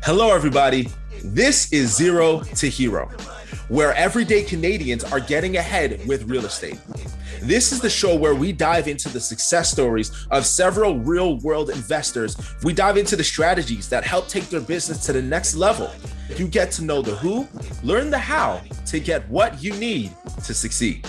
Hello, everybody. This is Zero to Hero, where everyday Canadians are getting ahead with real estate. This is the show where we dive into the success stories of several real world investors. We dive into the strategies that help take their business to the next level. You get to know the who, learn the how to get what you need to succeed.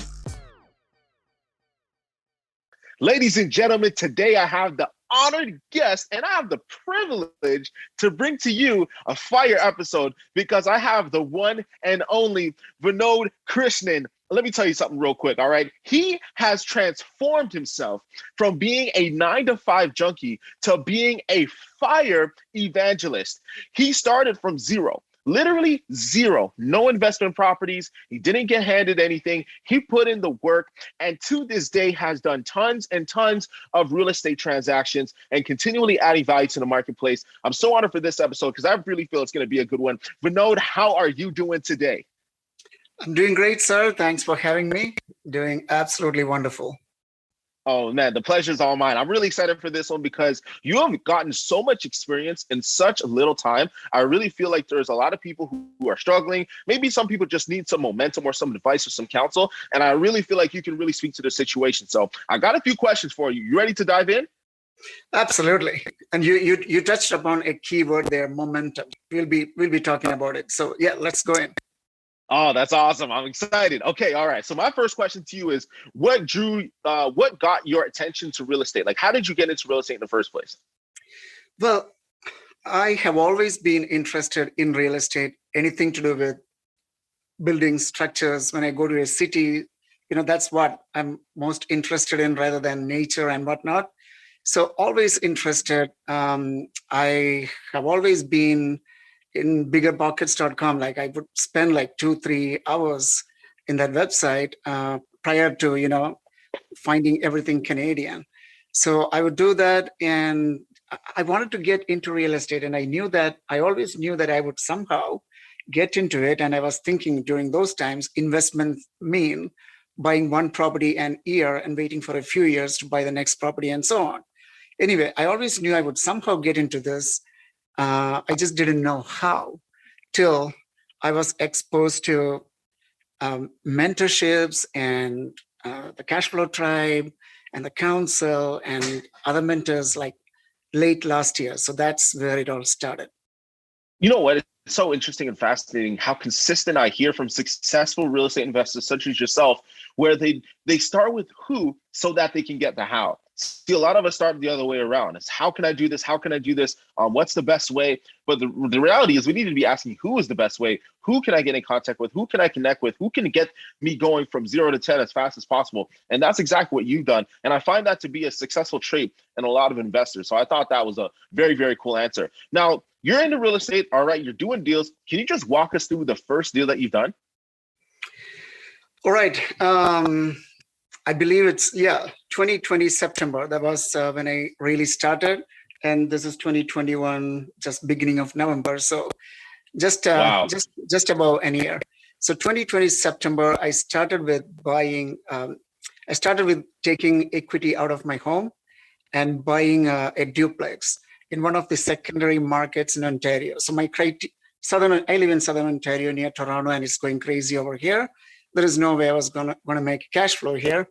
Ladies and gentlemen, today I have the honored guest and I have the privilege to bring to you a fire episode because I have the one and only Vinod Krishnan. Let me tell you something real quick, all right? He has transformed himself from being a 9-to-5 junkie to being a fire evangelist. He started from zero. Literally zero, no investment properties. He didn't get handed anything. He put in the work and to this day has done tons and tons of real estate transactions and continually adding value to the marketplace. I'm so honored for this episode because I really feel it's going to be a good one. Vinod, how are you doing today? I'm doing great, sir. Thanks for having me. Doing absolutely wonderful. Oh man, the pleasure's all mine. I'm really excited for this one because you have gotten so much experience in such little time. I really feel like there's a lot of people who are struggling. Maybe some people just need some momentum or some advice or some counsel. And I really feel like you can really speak to the situation. So I got a few questions for you. You ready to dive in? Absolutely. And you touched upon a key word there, momentum. We'll be talking about it. So yeah, let's go in. Oh, that's awesome. I'm excited. Okay, all right. So my first question to you is what got your attention to real estate? Like, how did you get into real estate in the first place? Well, I have always been interested in real estate, anything to do with building structures. When I go to a city, that's what I'm most interested in rather than nature and whatnot. So always interested. I have always been in biggerpockets.com. Like I would spend like 2-3 hours in that website prior to, finding everything Canadian. So I would do that. And I wanted to get into real estate. And I always knew that I would somehow get into it. And I was thinking during those times, investments mean buying one property an year and waiting for a few years to buy the next property and so on. Anyway, I always knew I would somehow get into this. I just didn't know how till I was exposed to mentorships and the Cash Flow Tribe and the council and other mentors like late last year. So that's where it all started. You know what? It's so interesting and fascinating how consistent I hear from successful real estate investors such as yourself, where they start with who so that they can get the how. See, a lot of us start the other way around. It's how can I do this? How can I do this? What's the best way? But the reality is we need to be asking who is the best way? Who can I get in contact with? Who can I connect with? Who can get me going from 0 to 10 as fast as possible? And that's exactly what you've done. And I find that to be a successful trait in a lot of investors. So I thought that was a very, very cool answer. Now, you're into real estate. All right, you're doing deals. Can you just walk us through the first deal that you've done? All right. I believe it's 2020 September. That was when I really started, and this is 2021, just beginning of November. So just about an year. So 2020 September, I started with buying. I started with taking equity out of my home and buying a duplex in one of the secondary markets in Ontario. So I live in Southern Ontario near Toronto, and it's going crazy over here. There is no way I was gonna make cash flow here.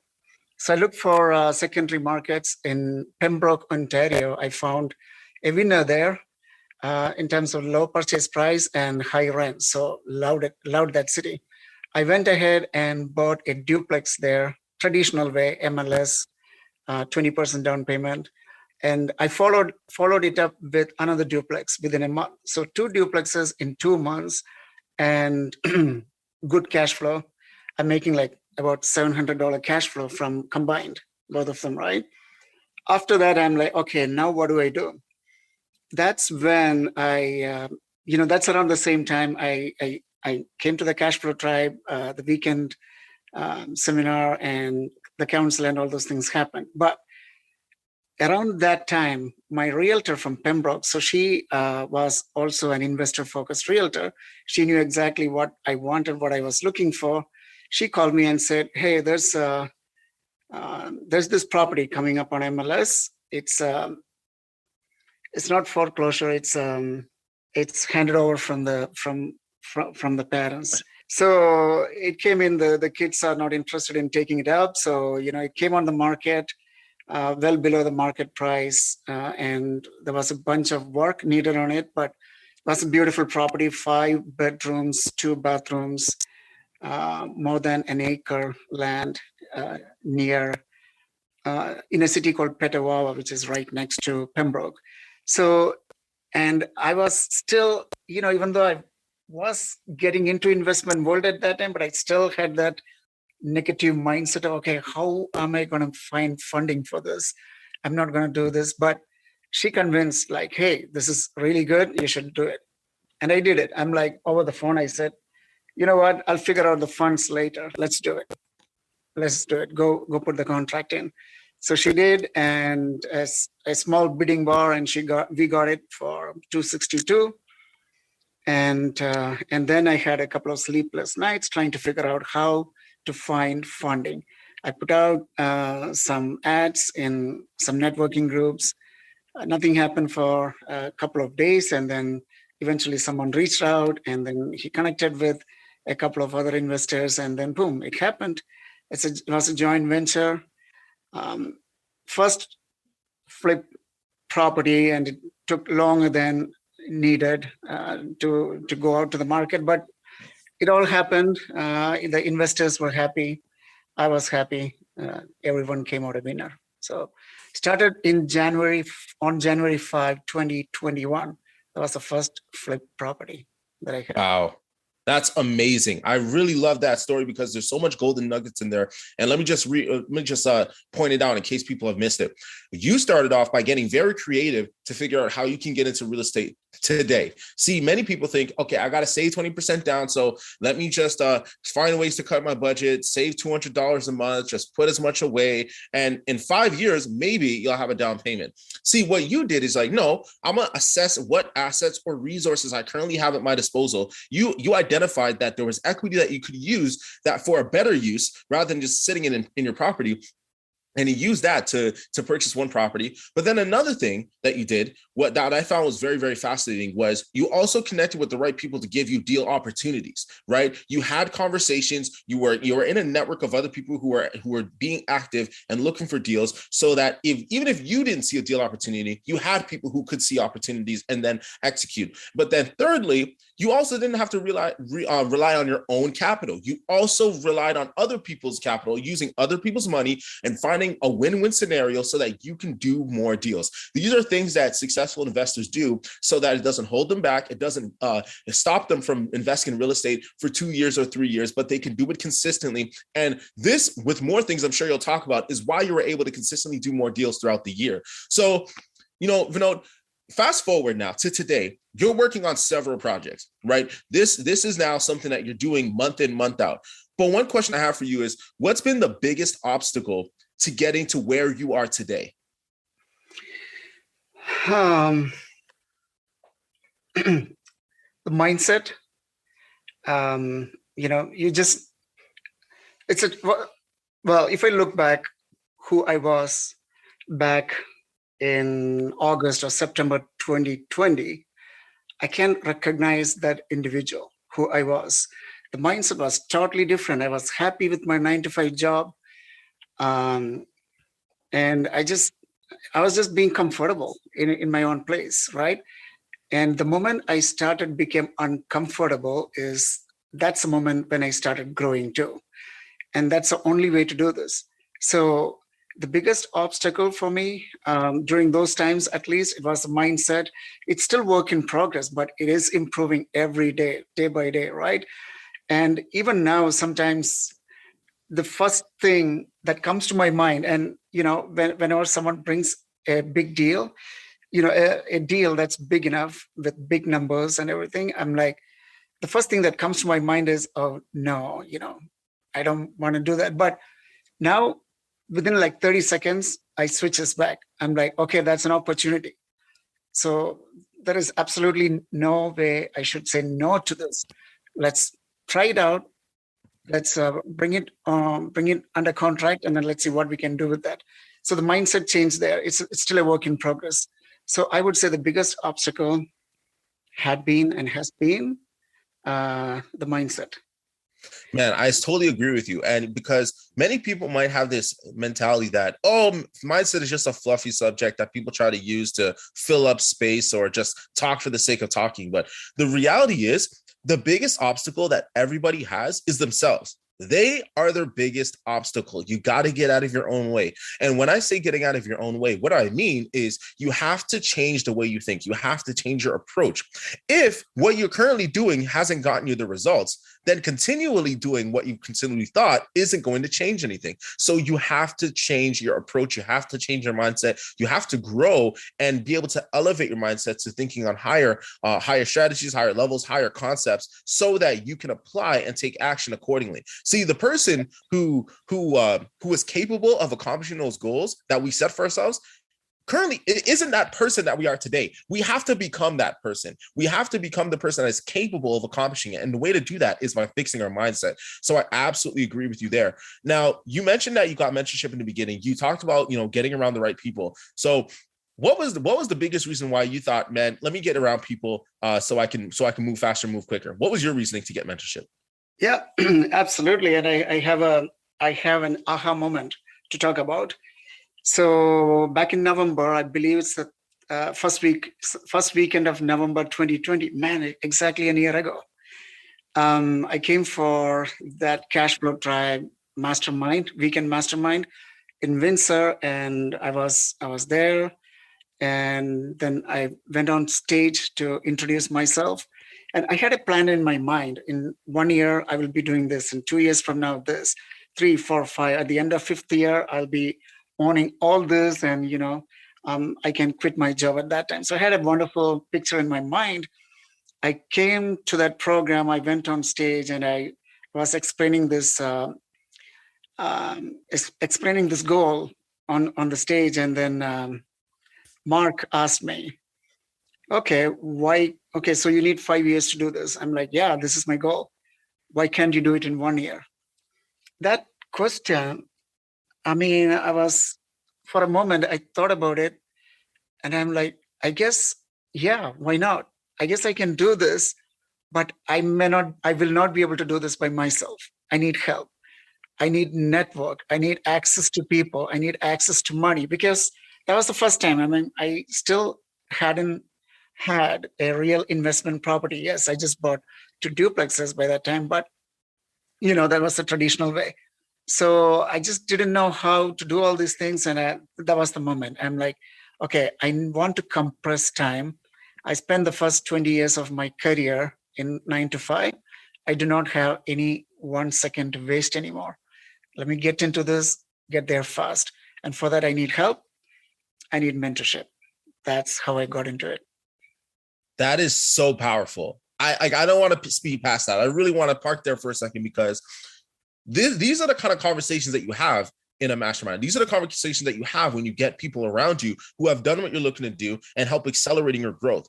So I looked for secondary markets in Pembroke, Ontario. I found a winner there in terms of low purchase price and high rent. So loved that city. I went ahead and bought a duplex there, traditional way, MLS, 20% down payment. And I followed it up with another duplex within a month. So 2 duplexes in 2 months and good cash flow. I'm making like about $700 cash flow from combined, both of them, right? After that, I'm like, okay, now what do I do? That's when that's around the same time I came to the Cash Flow Tribe, the weekend seminar and the council and all those things happened. But around that time, my realtor from Pembroke, so she was also an investor-focused realtor. She knew exactly what I wanted, what I was looking for. She called me and said, "Hey, there's this property coming up on MLS. It's not foreclosure. It's it's handed over from the parents. So it came in, the kids are not interested in taking it up. So, it came on the market well below the market price. And there was a bunch of work needed on it, but it was a beautiful property, 5 bedrooms, 2 bathrooms, more than an acre land near in a city called Petawawa, which is right next to Pembroke. So, and I was still, even though I was getting into investment world at that time, but I still had that negative mindset of, okay, how am I going to find funding for this? I'm not going to do this. But she convinced, like, hey, this is really good. You should do it. And I did it. I'm like, over the phone, I said, you know what? I'll figure out the funds later. Let's do it. Let's do it. Go put the contract in. So she did, and as a small bidding bar, and we got it for 262. And then I had a couple of sleepless nights trying to figure out how to find funding. I put out some ads in some networking groups. Nothing happened for a couple of days, and then eventually someone reached out, and then he connected with a couple of other investors, and then boom, it happened. It was a joint venture. First flip property, and it took longer than needed to go out to the market, but it all happened. The investors were happy. I was happy. Everyone came out a winner. So started on January 5, 2021. That was the first flip property that I had. Wow. That's amazing. I really love that story because there's so much golden nuggets in there. And let me just point it out in case people have missed it. You started off by getting very creative to figure out how you can get into real estate today. See, many people think, okay, I got to save 20% down. So let me just find ways to cut my budget, save $200 a month, just put as much away. And in 5 years, maybe you'll have a down payment. See, what you did is like, no, I'm going to assess what assets or resources I currently have at my disposal. You identified that there was equity that you could use that for a better use rather than just sitting in your property. And he used that to purchase one property. But then another thing that you did, what that I found was very, very fascinating, was you also connected with the right people to give you deal opportunities, right? You had conversations. You were in a network of other people who were being active and looking for deals, so that even if you didn't see a deal opportunity, you had people who could see opportunities and then execute. But then thirdly, you also didn't have to rely on your own capital. You also relied on other people's capital, using other people's money and finding a win-win scenario so that you can do more deals. These are things that successful investors do so that it doesn't hold them back. It doesn't stop them from investing in real estate for 2 years or 3 years, but they can do it consistently. And this, with more things I'm sure you'll talk about, is why you were able to consistently do more deals throughout the year. So, Vinod, fast forward now to today, you're working on several projects, right? This is now something that you're doing month in, month out. But one question I have for you is, what's been the biggest obstacle to getting to where you are today? The mindset, if I look back who I was back in August or September 2020, I can't recognize that individual who I was. The mindset was totally different. I was happy with my 9-to-5 job. And I was just being comfortable in my own place, right? And the moment I became uncomfortable, that's the moment when I started growing too. And that's the only way to do this. So the biggest obstacle for me during those times, at least, it was the mindset. It's still work in progress, but it is improving every day, day by day, right? And even now, sometimes the first thing that comes to my mind, and whenever someone brings a big deal, a deal that's big enough with big numbers and everything, I'm like, the first thing that comes to my mind is, oh no, I don't want to do that. But now within like 30 seconds, I switch this back. I'm like, okay, that's an opportunity. So there is absolutely no way I should say no to this. Let's try it out. Let's bring it under contract, and then let's see what we can do with that. So the mindset change there. It's still a work in progress. So I would say the biggest obstacle had been and has been the mindset. Man, I totally agree with you. And because many people might have this mentality that, oh, mindset is just a fluffy subject that people try to use to fill up space or just talk for the sake of talking. But the reality is the biggest obstacle that everybody has is themselves. They are their biggest obstacle. You got to get out of your own way. And when I say getting out of your own way, what I mean is you have to change the way you think. You have to change your approach. If what you're currently doing hasn't gotten you the results, then continually doing what you continually thought isn't going to change anything. So you have to change your approach. You have to change your mindset. You have to grow and be able to elevate your mindset to thinking on higher strategies, higher levels, higher concepts, so that you can apply and take action accordingly. See, the person who is capable of accomplishing those goals that we set for ourselves currently, it isn't that person that we are today. We have to become that person. We have to become the person that is capable of accomplishing it. And the way to do that is by fixing our mindset. So I absolutely agree with you there. Now, you mentioned that you got mentorship in the beginning. You talked about, getting around the right people. So what was the biggest reason why you thought, man, let me get around people so I can move faster, move quicker? What was your reasoning to get mentorship? Yeah, absolutely. And I have an aha moment to talk about. So back in November, I believe it's the first weekend of November 2020. Man, exactly a year ago. I came for that cash flow tribe weekend mastermind in Windsor, and I was there. And then I went on stage to introduce myself. And I had a plan in my mind. In 1 year, I will be doing this. In 2 years from now, this. 3, 4, 5. At the end of 5th year, I'll be owning all this. And, I can quit my job at that time. So I had a wonderful picture in my mind. I came to that program. I went on stage and I was explaining this goal on the stage. And then Mark asked me, okay, why? Okay, so you need 5 years to do this. I'm like, yeah, this is my goal. Why can't you do it in 1 year? That question, for a moment, I thought about it and I'm like, I guess, yeah, why not? I guess I can do this, but I will not be able to do this by myself. I need help. I need network. I need access to people. I need access to money, because that was the first time. I still hadn't had a real investment property. Yes, I just bought 2 duplexes by that time, but that was the traditional way. So I just didn't know how to do all these things. And that was the moment. I'm like, okay, I want to compress time. I spent the first 20 years of my career in 9 to 5. I do not have any 1 second to waste anymore. Let me get into this, get there fast. And for that, I need help. I need mentorship. That's how I got into it. That is so powerful. I don't want to speed past that. I really want to park there for a second, because these are the kind of conversations that you have in a mastermind. These are the conversations that you have when you get people around you who have done what you're looking to do and help accelerating your growth.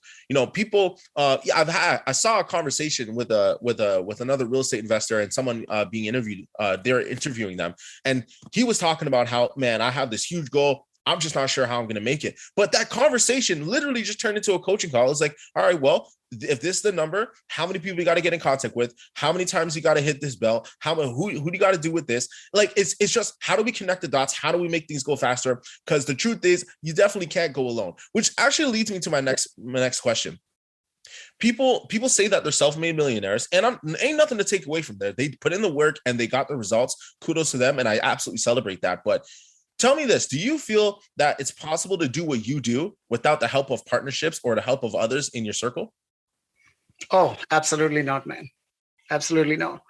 People. I saw a conversation with another real estate investor and someone being interviewed. They're interviewing them, and he was talking about how, man, I have this huge goal. I'm just not sure how I'm going to make it. But that conversation literally just turned into a coaching call. It's like, all right, well, if this is the number, how many people you got to get in contact with? How many times you got to hit this bell? Who do you got to do with this? Like, it's just, how do we connect the dots? How do we make things go faster? Because the truth is, you definitely can't go alone, which actually leads me to my next question. People say that they're self-made millionaires, and ain't nothing to take away from that. They put in the work and they got the results. Kudos to them. And I absolutely celebrate that. But tell me this, do you feel that it's possible to do what you do without the help of partnerships or the help of others in your circle? Oh, absolutely not, man. Absolutely no.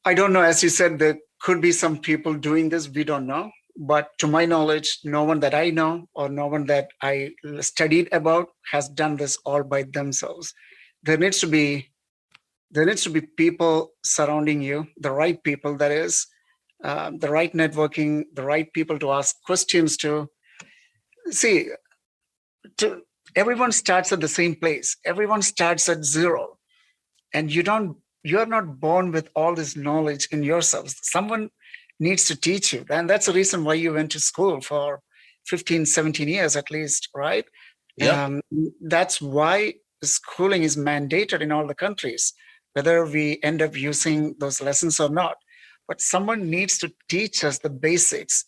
I don't know. As you said, there could be some people doing this. We don't know. But to my knowledge, no one that I know or no one that I studied about has done this all by themselves. There needs to be people surrounding you, the right people, that is, the right networking, the right people to ask questions to. See, everyone starts at the same place. Everyone starts at zero. And you are not born with all this knowledge in yourself. Someone needs to teach you. And that's the reason why you went to school for 15, 17 years at least, right? Yeah. That's why schooling is mandated in all the countries, whether we end up using those lessons or not. But someone needs to teach us the basics.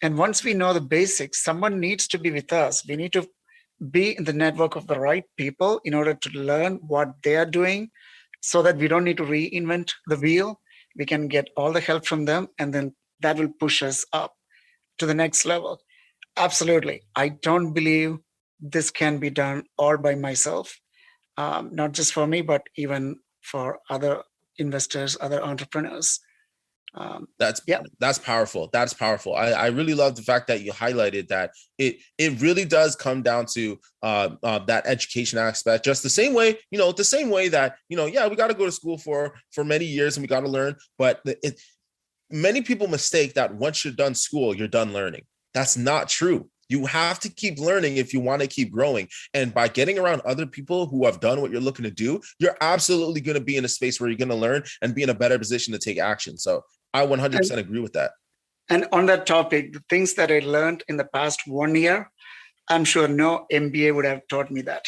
And once we know the basics, someone needs to be with us. We need to be in the network of the right people in order to learn what they are doing, so that we don't need to reinvent the wheel. We can get all the help from them, and then that will push us up to the next level. Absolutely. I don't believe this can be done all by myself, not just for me, but even for other investors, other entrepreneurs. That's powerful. That's powerful. I really love the fact that you highlighted that it really does come down to that education aspect. Just the same way that yeah, we got to go to school for many years and we got to learn, but many people mistake that once you're done school, you're done learning. That's not true. You have to keep learning if you want to keep growing. And by getting around other people who have done what you're looking to do, you're absolutely going to be in a space where you're going to learn and be in a better position to take action. So I 100% agree with that. And on that topic, the things that I learned in the past 1 year, I'm sure no MBA would have taught me that.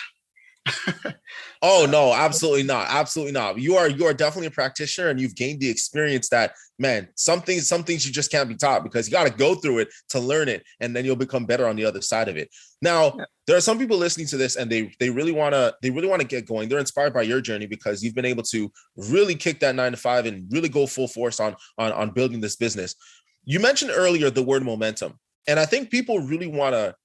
Oh no, absolutely not. Absolutely not. You are definitely a practitioner, and you've gained the experience that, man, some things you just can't be taught, because you got to go through it to learn it, and then you'll become better on the other side of it. Now, there are some people listening to this and they really want to get going. They're inspired by your journey because you've been able to really kick that 9 to 5 and really go full force on building this business. You mentioned earlier the word momentum, and I think people really want to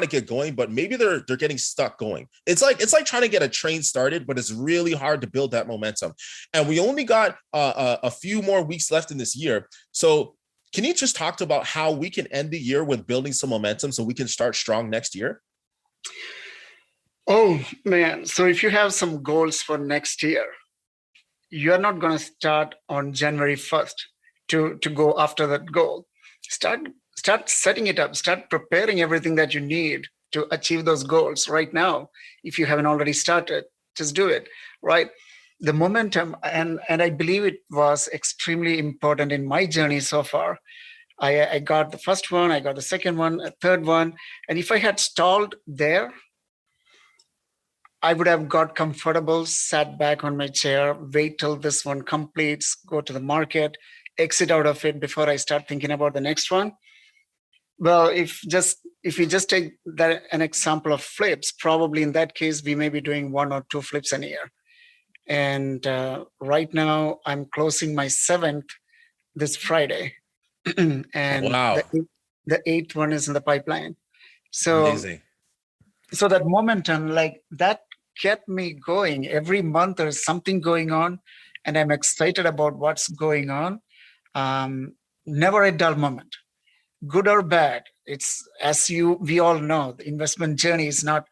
get going, but maybe they're getting stuck going. It's like trying to get a train started, but it's really hard to build that momentum. And we only got a few more weeks left in this year. So can you just talk about how we can end the year with building some momentum so we can start strong next year? Oh man. So if you have some goals for next year, you're not going to start on January 1st to go after that goal. Start setting it up, start preparing everything that you need to achieve those goals right now. If you haven't already started, just do it, right? The momentum, and I believe it was extremely important in my journey so far. I got the first one, I got the second one, a third one. And if I had stalled there, I would have got comfortable, sat back on my chair, wait till this one completes, go to the market, exit out of it before I start thinking about the next one. Well, if we just take that an example of flips, probably in that case, we may be doing 1 or 2 flips a year. And right now I'm closing my 7th this Friday. And wow, the 8th one is in the pipeline. So amazing. So that momentum, like that kept me going. Every month there's something going on and I'm excited about what's going on. Never a dull moment. Good or bad, it's we all know, the investment journey is not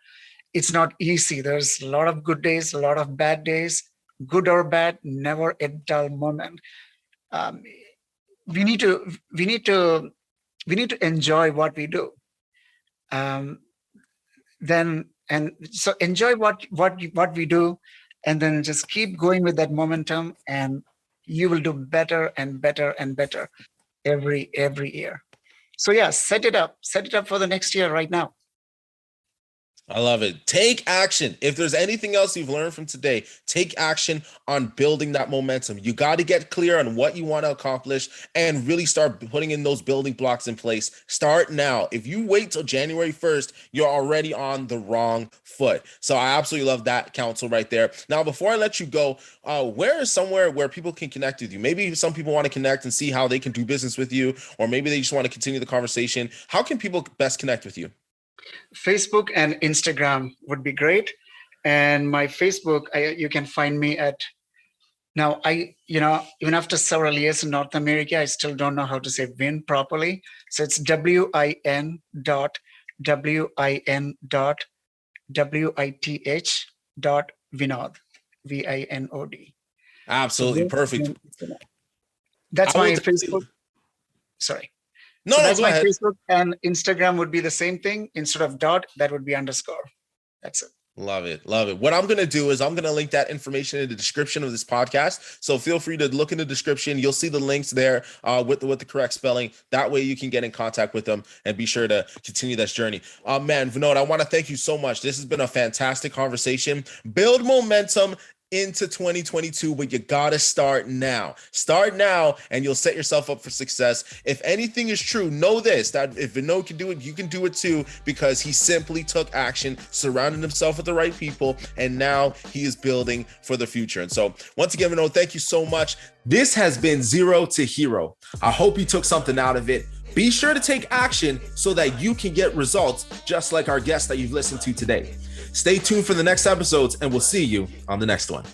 easy. There's a lot of good days, a lot of bad days. Good or bad, never a dull moment. We need to enjoy what we do. So enjoy what we do, and then just keep going with that momentum, and you will do better and better and better every year. So yeah, set it up for the next year right now. I love it. Take action. If there's anything else you've learned from today, take action on building that momentum. You got to get clear on what you want to accomplish and really start putting in those building blocks in place. Start now. If you wait till January 1st, you're already on the wrong foot. So I absolutely love that counsel right there. Now, before I let you go, where is somewhere where people can connect with you? Maybe some people want to connect and see how they can do business with you, or maybe they just want to continue the conversation. How can people best connect with you? Facebook and Instagram would be great. And my Facebook, you can find me at, now even after several years in North America, I still don't know how to say Vin properly. So it's WIN.WITH.WITH.Vinod. VINOD. Absolutely. So perfect. That's my Facebook. Sorry. No, that's go my ahead. Facebook, and Instagram would be the same thing. Instead of dot, that would be underscore. That's it. Love it. Love it. What I'm going to do is I'm going to link that information in the description of this podcast. So feel free to look in the description. You'll see the links there with the correct spelling. That way you can get in contact with them and be sure to continue this journey. Man, Vinod, I want to thank you so much. This has been a fantastic conversation. Build momentum into 2022, but you gotta start now. Start now, and you'll set yourself up for success. If anything is true, know this: that if Vinod can do it, you can do it too, because he simply took action, surrounded himself with the right people, and now he is building for the future. And so, once again, Vinod, thank you so much. This has been Zero to Hero. I hope you took something out of it. Be sure to take action so that you can get results, just like our guests that you've listened to today. Stay tuned for the next episodes, and we'll see you on the next one.